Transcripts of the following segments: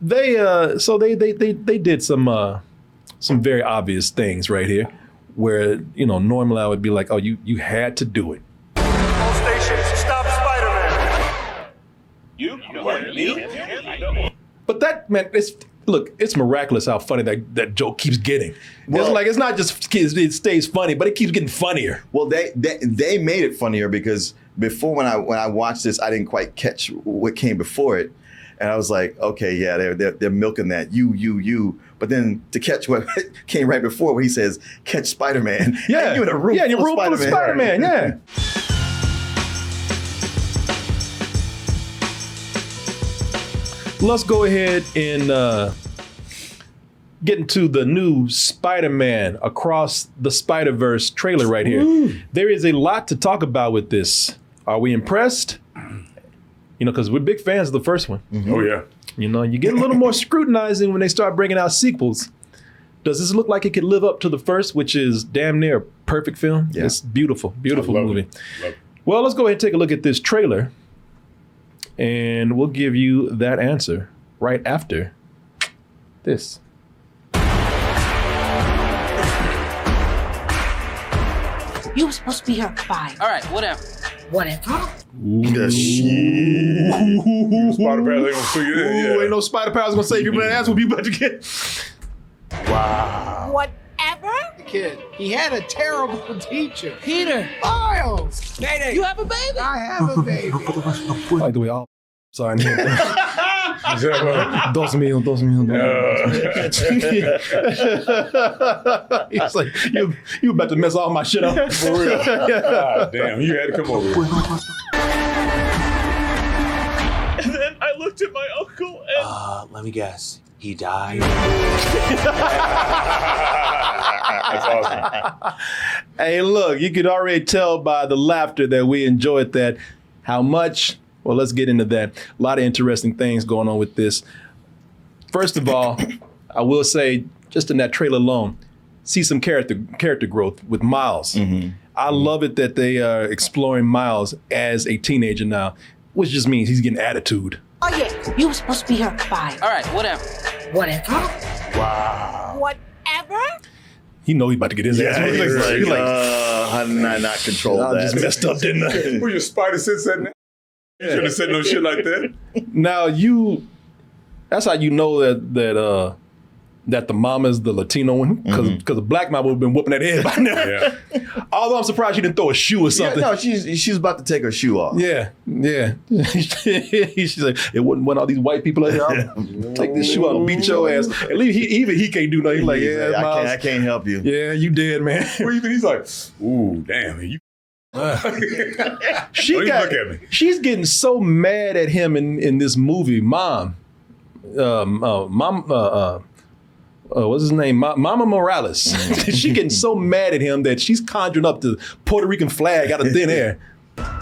They did some very obvious things right here, where normally I would be like, oh, you had to do it. All stations, stop Spider-Man. But that man, it's miraculous how funny that joke keeps getting. Well, it's not just it stays funny, but it keeps getting funnier. Well, they made it funnier because before when I watched this, I didn't quite catch what came before it, and I was like, okay, yeah, they're milking that you. But then to catch what came right before, when he says, "Catch Spider-Man," yeah, and you're in a room full of Spider-Man, yeah. Let's go ahead and get into the new Spider-Man Across the Spider-Verse trailer right here. Ooh. There is a lot to talk about with this. Are we impressed? Because we're big fans of the first one. Mm-hmm. Oh, yeah. You get a little more scrutinizing when they start bringing out sequels. Does this look like it could live up to the first, which is damn near a perfect film? Yeah. It's beautiful, beautiful movie. Love it. Well, let's go ahead and take a look at this trailer, and we'll give you that answer right after this. You were supposed to be here at 5. All right, whatever. Whatever. The shit. Spider Powers ain't gonna figure it in. Yeah. Ain't no Spider Powers gonna save you, man. That's what you about to get. Wow. Whatever? Kid, he had a terrible teacher. Peter. Miles! Mayday. You have a baby? I have a baby. I like the way all sign here. Dos míos. He's like, you about to mess all my shit up. For real. God damn, you had to come over here. And then I looked at my uncle and... let me guess. He died. That's awesome. Hey, look, you could already tell by the laughter that we enjoyed that. How much? Well, let's get into that. A lot of interesting things going on with this. First of all, I will say, just in that trailer alone, see some character growth with Miles. Mm-hmm. I love it that they are exploring Miles as a teenager now, which just means he's getting attitude. Oh, yeah. You were supposed to be here at 5. All right, whatever. Whatever? Wow. Whatever? He know he's about to get his ass. He's like, how did I not control that? I just messed up, didn't I? Where your spider sense at now? You shouldn't have said no shit like that. Now that's how you know that the mama is the Latino one, because the black mama would have been whooping that head by now. Yeah. Although I'm surprised she didn't throw a shoe or something. Yeah, no, she's about to take her shoe off. Yeah. She's like, it wouldn't want all these white people out here. I'll take this shoe out and beat your ass. At least he can't do nothing. He's like, yeah, Miles, I can't help you. Yeah, you did, man. What do you think? He's like, ooh, damn. You look at me. She's getting so mad at him in this movie, Mom. What's his name? Mama Morales. She's getting so mad at him that she's conjuring up the Puerto Rican flag out of thin air.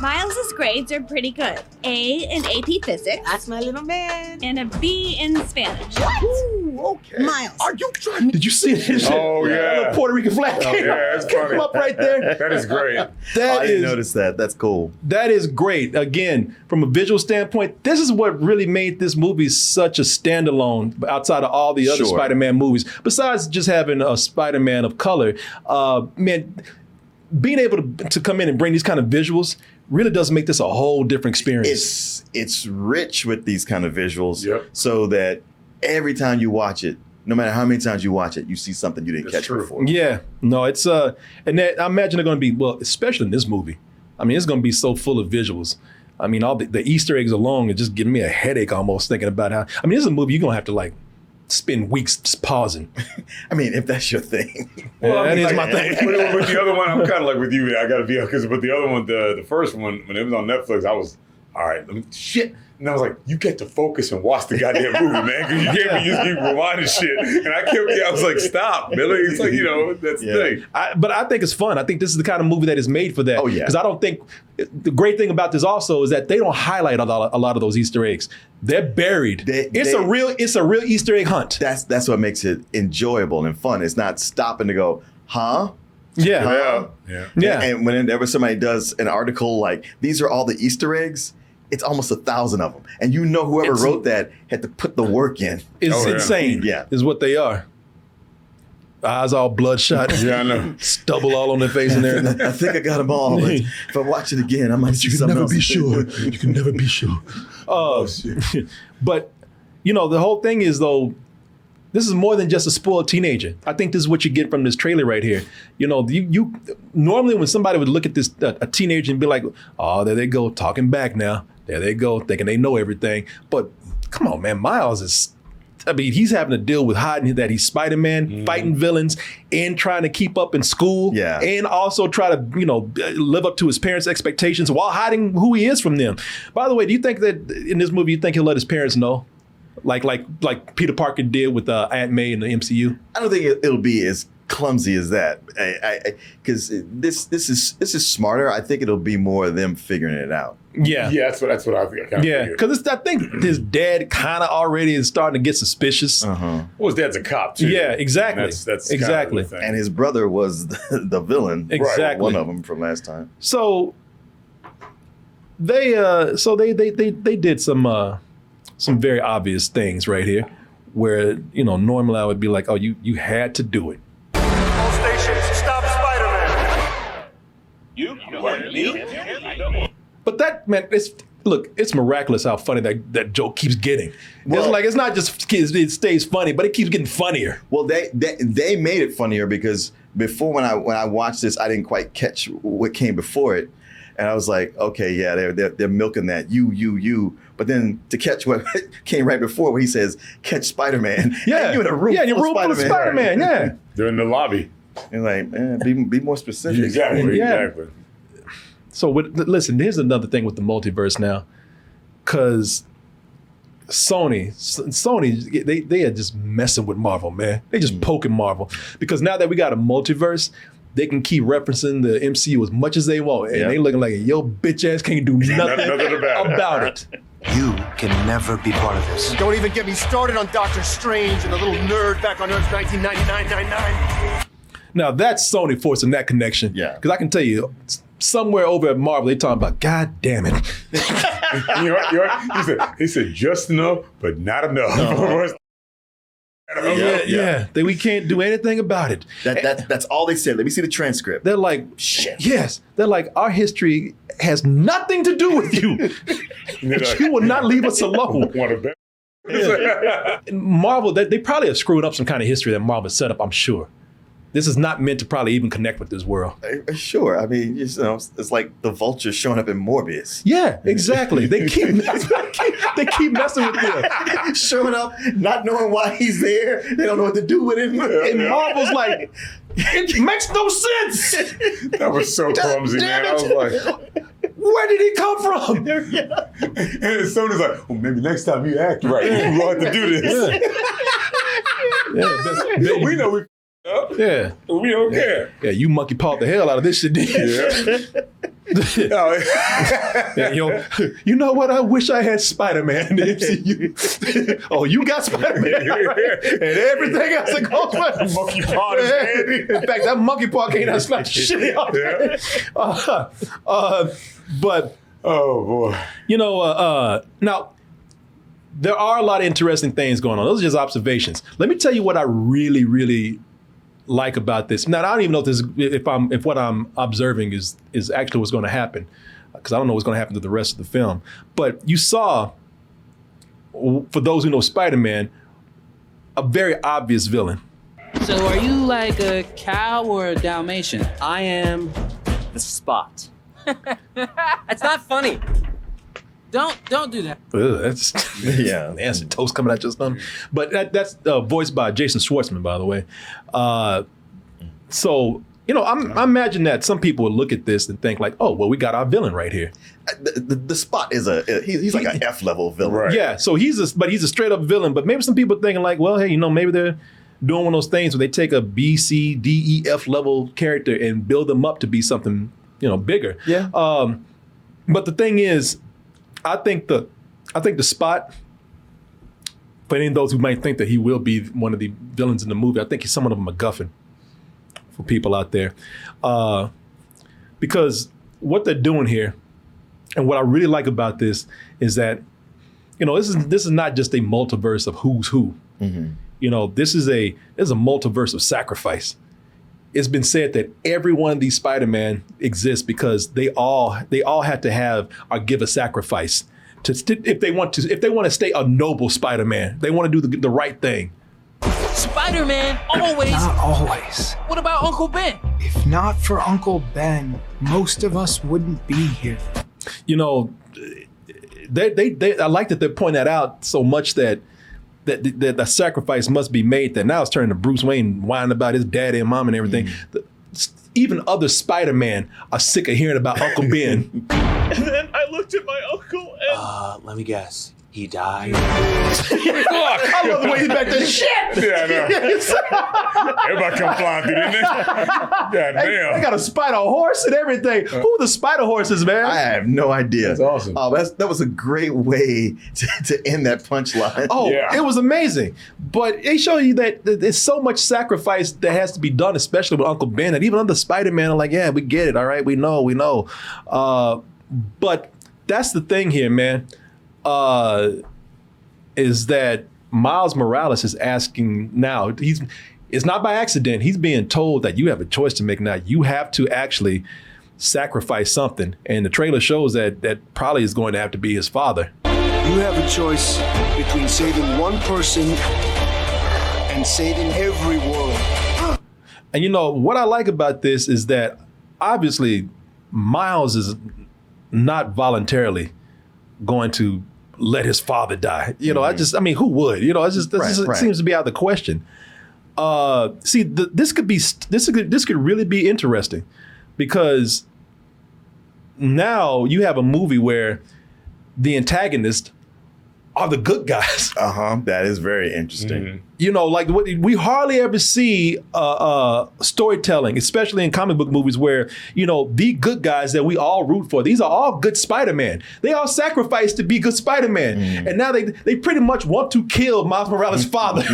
Miles's grades are pretty good. A in AP Physics. That's my little man. And a B in Spanish. What? Ooh, okay. Miles. Are you trying? Did you see this? Oh, yeah. The Puerto Rican flag came it's funny. up right there. That is great. I didn't notice that. That's cool. That is great. Again, from a visual standpoint, this is what really made this movie such a standalone outside of all the other Spider-Man movies. Besides just having a Spider-Man of color, man, being able to come in and bring these kind of visuals really does make this a whole different experience. It's rich with these kind of visuals, Yep. so that every time you watch it, no matter how many times you watch it, you see something you didn't catch before. Yeah, no, it's and that, I imagine they're going to be, well, especially in this movie. I mean, it's going to be so full of visuals. I mean, all the Easter eggs alone are just giving me a headache almost thinking about how. I mean, this is a movie you're going to have to like spend weeks just pausing. I mean, if that's your thing. Well, that is my thing. With the other one, I'm kind of like with you. I got to be because with the other one, the first one, when it was on Netflix, I was all right. Shit. And I was like, you get to focus and watch the goddamn movie, man. Because you can't be just keep rewinding shit. And I was like, stop, Billy. It's like, that's the thing. But I think it's fun. I think this is the kind of movie that is made for that. Oh, yeah. Because I don't think, the great thing about this also is that they don't highlight a lot of those Easter eggs. They're buried. It's a real Easter egg hunt. That's what makes it enjoyable and fun. It's not stopping to go, huh? Yeah. And whenever somebody does an article like, these are all the Easter eggs, it's almost 1,000 of them, and whoever wrote that had to put the work in. It's Oh, yeah. insane. Yeah. Is what they are. Eyes all bloodshot. Yeah, I know. Stubble all on their face and everything. I think I got them all, but if I watch it again, I might see something else. You can never be sure. Shit. But, the whole thing is, though, this is more than just a spoiled teenager. I think this is what you get from this trailer right here. You normally when somebody would look at this, a teenager and be like, oh, there they go, talking back now. There they go, thinking they know everything. But come on, man, Miles he's having to deal with hiding that he's Spider-Man, fighting villains, and trying to keep up in school. Yeah. And also try to, live up to his parents' expectations while hiding who he is from them. By the way, do you think that in this movie, you think he'll let his parents know? Like Peter Parker did with Aunt May in the MCU? I don't think it'll be as clumsy as that, because this is smarter. I think it'll be more of them figuring it out. Yeah. Yeah, that's what I think. Yeah, because I think his dad kind of already is starting to get suspicious. Uh-huh. Well, his dad's a cop too. Yeah, exactly. And that's Exactly. Kind of the thing. And his brother was the villain, Exactly. one of them from last time. So they did some very obvious things right here, where normally I would be like, oh, you had to do it. All stations, stop Spider-Man. But that, man, it's miraculous how funny that joke keeps getting. Well- It's not just it stays funny, but it keeps getting funnier. Well, they made it funnier because before when I watched this, I didn't quite catch what came before it, and I was like, okay, yeah, they're milking that you. But then to catch what came right before, when he says catch Spider-Man, Yeah, and you're in a room full of Spider-Man. Yeah. They're in the lobby. And like, man, be more specific. Exactly. Yeah. Exactly. So listen, here's another thing with the multiverse now, because Sony, they are just messing with Marvel, man. They just poking Marvel, because now that we got a multiverse, they can keep referencing the MCU as much as they want, and Yeah. they looking like, yo, bitch ass can't do nothing Nothing about it. about it. You can never be part of this. Don't even get me started on Doctor Strange and the little nerd back on Earth 1999. Now that's Sony forcing that connection. Yeah. Because I can tell you, somewhere over at Marvel, they talking about, God damn it. You know what? He said just enough, but not enough. Yeah. We can't do anything about it. That's all they said. Let me see the transcript. They're like, Shit. yes. They're like, our history has nothing to do with you. You will not leave us alone. Want to bet? Marvel, they probably have screwed up some kind of history that Marvel set up, I'm sure. This is not meant to probably even connect with this world. Sure. I mean, it's like the Vulture showing up in Morbius. Yeah, exactly. They keep messing with them. Showing up, not knowing why he's there. They don't know what to do with him. And Marvel's like, it makes no sense. That was so clumsy, man. I was like, Where did he come from? and Sony's like, well, maybe next time you act right, you will have to do this. Yeah, We know we up. yeah. We don't care. Yeah, you monkey pawed the hell out of this shit, didn't you? Yeah, you know what? I wish I had Spider-Man in the MCU. Oh, you got Spider-Man. And everything else that goes with Monkey paw his head. In fact, that monkey paw can't slap the shit out of it. But, Oh boy. now, there are a lot of interesting things going on. Those are just observations. Let me tell you what I really, really like about this. Now, I don't even know if what I'm observing is actually what's going to happen, because I don't know what's going to happen to the rest of the film. But you saw, for those who know Spider-Man, a very obvious villain. So are you like a cow or a Dalmatian? I am the Spot. That's not funny. Don't do that. Ugh, that's Yeah. nasty toast coming out your stomach. But that's voiced by Jason Schwartzman, by the way. So I imagine that some people would look at this and think like, oh, well, we got our villain right here. The Spot is he's like an F level villain. Right. Yeah, so he's a straight up villain. But maybe some people are thinking like, well, hey, maybe they're doing one of those things where they take a B, C, D, E, F level character and build them up to be something bigger. Yeah. But the thing is, I think the Spot, for any of those who might think that he will be one of the villains in the movie, I think he's somewhat of a MacGuffin for people out there. Because what they're doing here And what I really like about this is that, you know, this is not just a multiverse of who's who. You know, this is a multiverse of sacrifice. It's been said that every one of these Spider-Man exists because they all had to have or give a sacrifice if they want to stay a noble Spider-Man. They want to do the right thing. Spider-Man always. Not always. What about Uncle Ben? If not for Uncle Ben, most of us wouldn't be here. You know, I like that they point that out so much that the sacrifice must be made, that now it's turning to Bruce Wayne whining about his daddy and mom and everything. Even other Spider-Man are sick of hearing about Uncle Ben. And then I looked at my uncle and... Let me guess. He died. I love the way he's back there. Shit! Yeah, I know. Everybody come flying through, didn't they? God damn. They got a spider horse and everything. Who are the spider horses, man? I have no idea. That's awesome. Oh, that was a great way to end that punchline. Oh, Yeah. It was amazing. But they show you that there's so much sacrifice that has to be done, especially with Uncle Ben. And even other Spider-Man are like, yeah, we get it. All right, we know. But that's the thing here, man. Is that Miles Morales is asking now, it's not by accident. He's being told that you have a choice to make now. You have to actually sacrifice something. And the trailer shows that probably is going to have to be his father. You have a choice between saving one person and saving every world. And you know, what I like about this is that obviously Miles is not voluntarily going to let his father die. You know, I mean, who would? You know, it seems to be out of the question. This could really be interesting because now you have a movie where the antagonist are the good guys. That is very interesting. You know, like we hardly ever see storytelling, especially in comic book movies, where, you know, the good guys that we all root for, these are all good Spider-Man. They all sacrificed to be good Spider-Man. And now they pretty much want to kill Miles Morales' father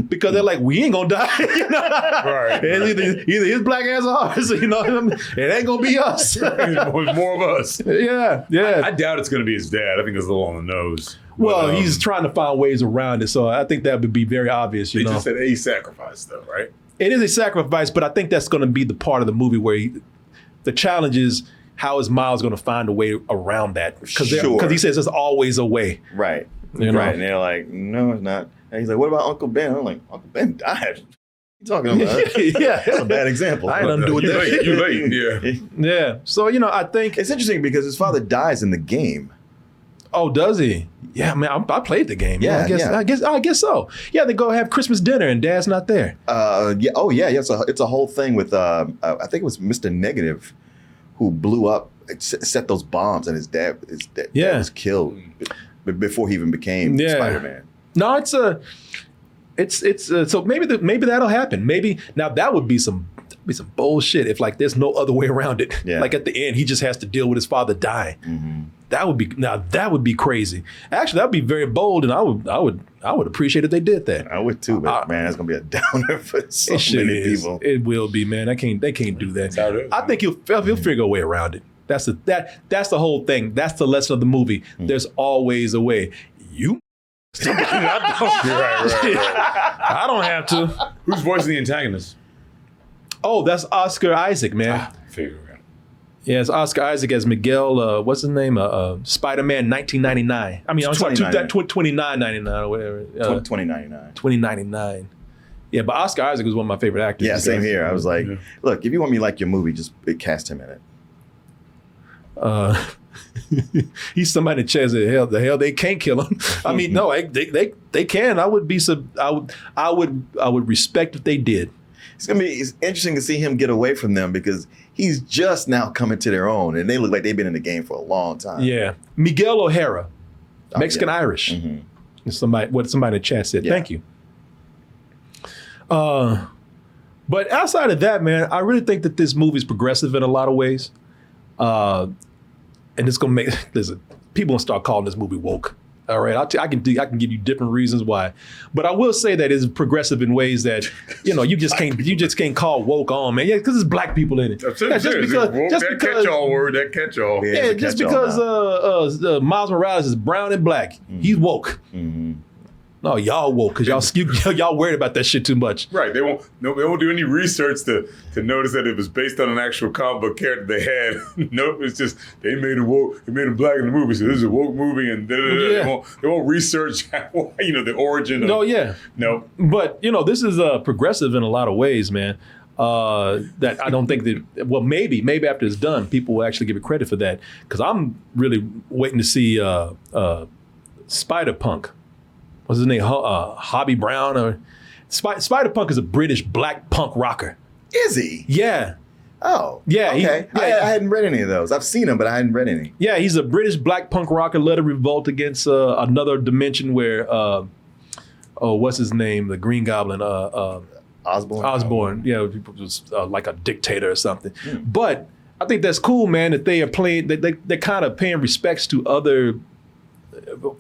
because they're like, we ain't gonna die. You know? Right. It's either his black ass or ours. You know, it ain't gonna be us. There's more of us. Yeah. I doubt it's going to be his dad. I think it's a little on the nose. Well, But, he's trying to find ways around it, so I think that would be very obvious. You They know, just said a sacrifice, though, right? it is a sacrifice, but I think that's going to be the part of the movie where the challenge is, how is Miles going to find a way around that? Because he says there's always a way. Right. You know? Right. And they're like, no, it's not. And he's like, what about Uncle Ben? I'm like, Uncle Ben died. What are you talking about? Yeah. That's a bad example. I ain't nothing to do with that. You're late. Yeah. Yeah. So, you know, I think It's interesting because his father dies in the game. Oh, does he? Yeah, man, I played the game. Yeah, I guess so. Yeah, they go have Christmas dinner and Dad's not there. Yeah. Oh, yeah. It's a whole thing with I think it was Mr. Negative who blew up, set those bombs, and his dad was killed before he even became Spider-Man. No, it's so maybe that'll happen. Maybe now that would be some bullshit if like there's no other way around it. Yeah. Like at the end, he just has to deal with his father dying. That would be crazy. Actually, that would be very bold, and I would appreciate if they did that. I would too, but man, that's gonna be a downer for so many people. It will be, man. They can't do that. That's how it is. I think he'll figure a way around it. That's the whole thing. That's the lesson of the movie. There's always a way. You. Right. I don't have to. Who's voicing the antagonist? Oh, that's Oscar Isaac, man. Figure it out. Yeah, it's Oscar Isaac as Miguel. What's his name? Spider-Man 1999. I mean, I'm sorry, 2999 or whatever. 2099. 2099. Yeah, but Oscar Isaac was one of my favorite actors. Yeah, same here. I was like, look, if you want me to like your movie, just cast him in it. He's somebody that says the hell they can't kill him. I mean, no, they can. I would respect if they did. It's interesting to see him get away from them because he's just now coming to their own, and they look like they've been in the game for a long time. Yeah, Miguel O'Hara, Mexican Irish. Mm-hmm. Somebody in the chat said. Yeah. Thank you. But outside of that, man, I really think that this movie is progressive in a lot of ways. And it's gonna make people gonna start calling this movie woke. All right, I can give you different reasons why, but I will say that it's progressive in ways that you just can't call woke on, man. Yeah, because there's black people in it. Just because that catch-all word, that catch-all. Yeah, just because Miles Morales is brown and black, he's woke. Mm-hmm. No, y'all woke because y'all worried about that shit too much. Right. They won't do any research to notice that it was based on an actual comic book character they had. Nope, it's just they made him woke. They made him black in the movie. So this is a woke movie, and Yeah. They won't research the origin. Of, No. But this is progressive in a lot of ways, man. That I don't think that. Well, maybe after it's done, people will actually give it credit for that. Because I'm really waiting to see Spider-Punk. What's his name? Hobby Brown or Spider-Punk is a British black punk rocker. Is he? Yeah. Oh. Yeah. Okay. I hadn't read any of those. I've seen them, but I hadn't read any. Yeah, he's a British black punk rocker, led a revolt against another dimension where what's his name? The Green Goblin. Osborn. Yeah, people just like a dictator or something. But I think that's cool, man, that they are playing. They're kind of paying respects to other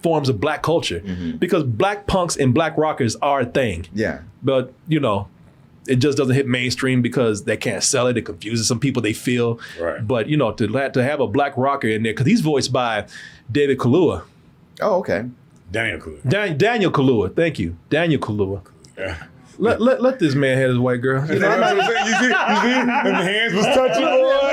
forms of black culture because black punks and black rockers are a thing. Yeah. But, it just doesn't hit mainstream because they can't sell it. It confuses some people, they feel. Right. But, to have a black rocker in there, because he's voiced by David Kaluuya. Oh, okay. Daniel Kaluuya. Daniel Kaluuya. Thank you. Daniel Kaluuya. Yeah. Let this man have his white girl. You see? And the hands was touching, boy.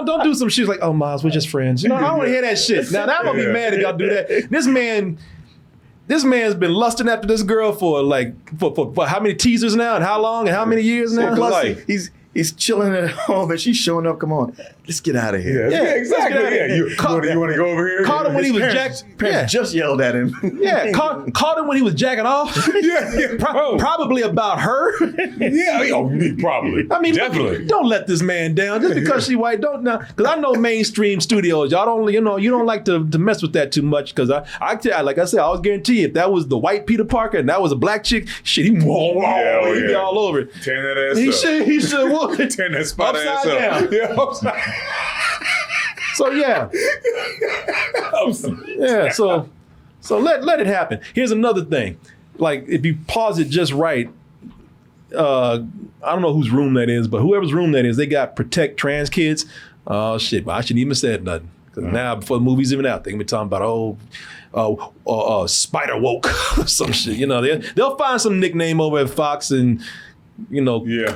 Don't do some shit like, oh, Miles, we're just friends. I don't want to hear that shit. Now, I'm going to be mad if y'all do that. This man's been lusting after this girl for for how many teasers now and how long and how many years now? He's chilling at home and she's showing up. Come on, let's get out of here. Yeah, exactly. Yeah. You want to go over here? Caught him when he was parents just yelled at him. Yeah, caught him when he was jacking off. Probably about her. Probably. I mean, definitely. Don't let this man down just because she white. Don't now, because I know mainstream studios. Y'all don't, you don't like to mess with that too much. Because I like I said, I always guarantee you, if that was the white Peter Parker and that was a black chick, shit, he'd be all over it. Tearing that ass up. He should would. Tearing that spot ass Upside up. down. Yeah, upside. So yeah. Yeah. So let it happen. Here's another thing. Like if you pause it just right. I don't know whose room that is, but whoever's room that is, they got protect trans kids. Oh shit! Well, I shouldn't even said nothing because now before the movie's even out, they can be talking about spider woke or some shit. They'll find some nickname over at Fox and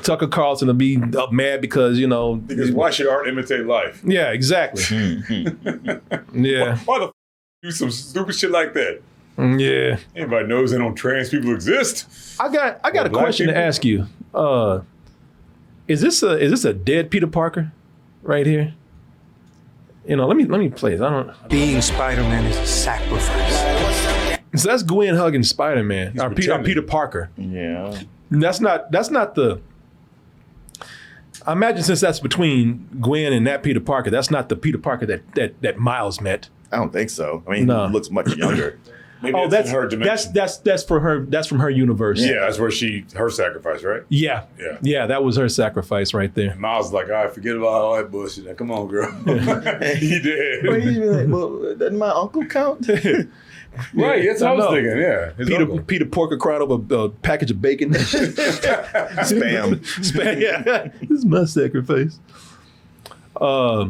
Tucker Carlson will be up mad because because why should art imitate life? Yeah, exactly. Yeah. Why the do some stupid shit like that? Yeah. Anybody knows that no trans people exist? I got a question to ask you. Is this a dead Peter Parker right here? Let me play this. I don't. Being Spider-Man is a sacrifice. So that's Gwen hugging Spider-Man. Or Peter Parker. Yeah. That's not the. I imagine since that's between Gwen and that Peter Parker, that's not the Peter Parker that Miles met. I don't think so. I mean, he looks much younger. Maybe that's in her dimension. That's for her. That's from her universe. Yeah, that's where her sacrifice, right? Yeah. That was her sacrifice right there. And Miles was like, all right, forget about all that bullshit. Now, come on, girl. He did. Well, doesn't my uncle count? Right, that's what I was thinking. Yeah, Peter Parker cried over a package of bacon. Spam. Yeah, this is my sacrifice. I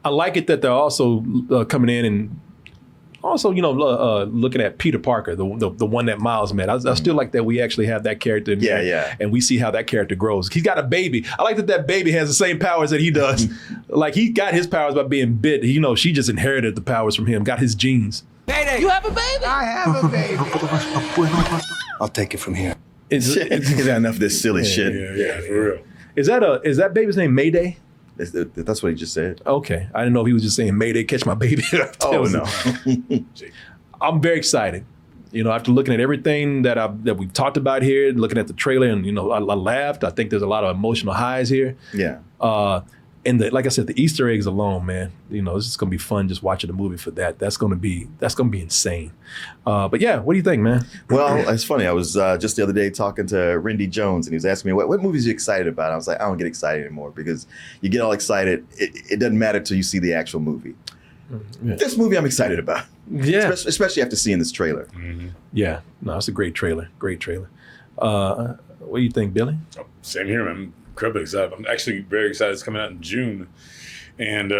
like it that they're also coming in and also, looking at Peter Parker, the one that Miles met. I still like that we actually have that character in there. Yeah. And we see how that character grows. He's got a baby. I like that baby has the same powers that he does. Like he got his powers by being bit. She just inherited the powers from him, got his genes. Mayday. You have a baby? I have a baby. I'll take it from here. Is that enough of this silly shit? Yeah, for real. Is that baby's name Mayday? That's what he just said. Okay. I didn't know if he was just saying Mayday, catch my baby. Oh, no. I'm very excited. After looking at everything that we've talked about here, looking at the trailer, and I laughed. I think there's a lot of emotional highs here. Yeah. And like I said, the Easter eggs alone, man. It's just gonna be fun just watching the movie for that. That's gonna be insane. But yeah, what do you think, man? Well, it's funny. I was just the other day talking to Rindy Jones, and he was asking me what movies are you excited about. I was like, I don't get excited anymore because you get all excited. It doesn't matter till you see the actual movie. This movie I'm excited about. Yeah. Especially after seeing this trailer. Yeah. No, it's a great trailer. Great trailer. What do you think, Billy? Same here, man. I'm incredibly excited. I'm actually very excited. It's coming out in June. And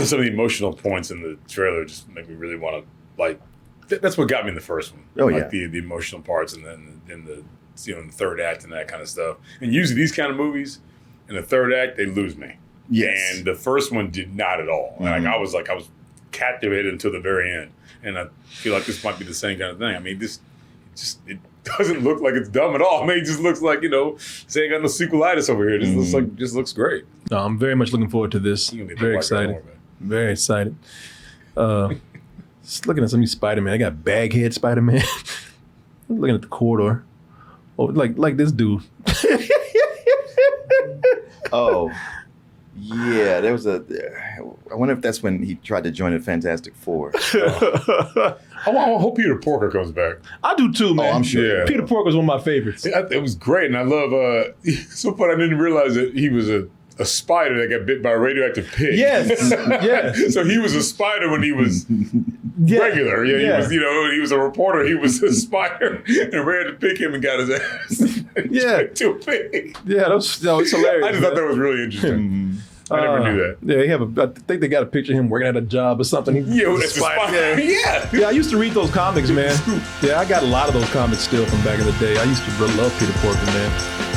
some of the emotional points in the trailer just make me really want to, like, that's what got me in the first one. Oh, like yeah. the emotional parts and then in the in the third act and that kind of stuff. And usually these kind of movies, in the third act, they lose me. Yes. And the first one did not at all. Like I was captivated until the very end. And I feel like this might be the same kind of thing. I mean, it doesn't look like it's dumb at all. I mean, it just looks like, saying got no sequelitis over here. It just looks great. No, I'm very much looking forward to this. Very excited. Very excited. Just looking at some of these Spider-Man. I got Baghead Spider-Man. I'm looking at the corridor. Oh, like this dude. Oh, yeah. There was I wonder if that's when he tried to join the Fantastic Four. I hope Peter Porker comes back. I do too, man. Oh, I'm sure. Yeah. Peter Porker was one of my favorites. It was great, and I love. So fun, I didn't realize that he was a spider that got bit by a radioactive pig. Yes, yes. So he was a spider when he was regular. Yeah, he was. He was a reporter. He was a spider, and Ray had to pick him and got his ass. Yeah, to a pig. Yeah, it's hilarious. I just thought that was really interesting. I never knew that. Yeah, I think they got a picture of him working at a job or something. It's a spider. Yeah, I used to read those comics, man. Yeah, I got a lot of those comics still from back in the day. I used to really love Peter Porker, man.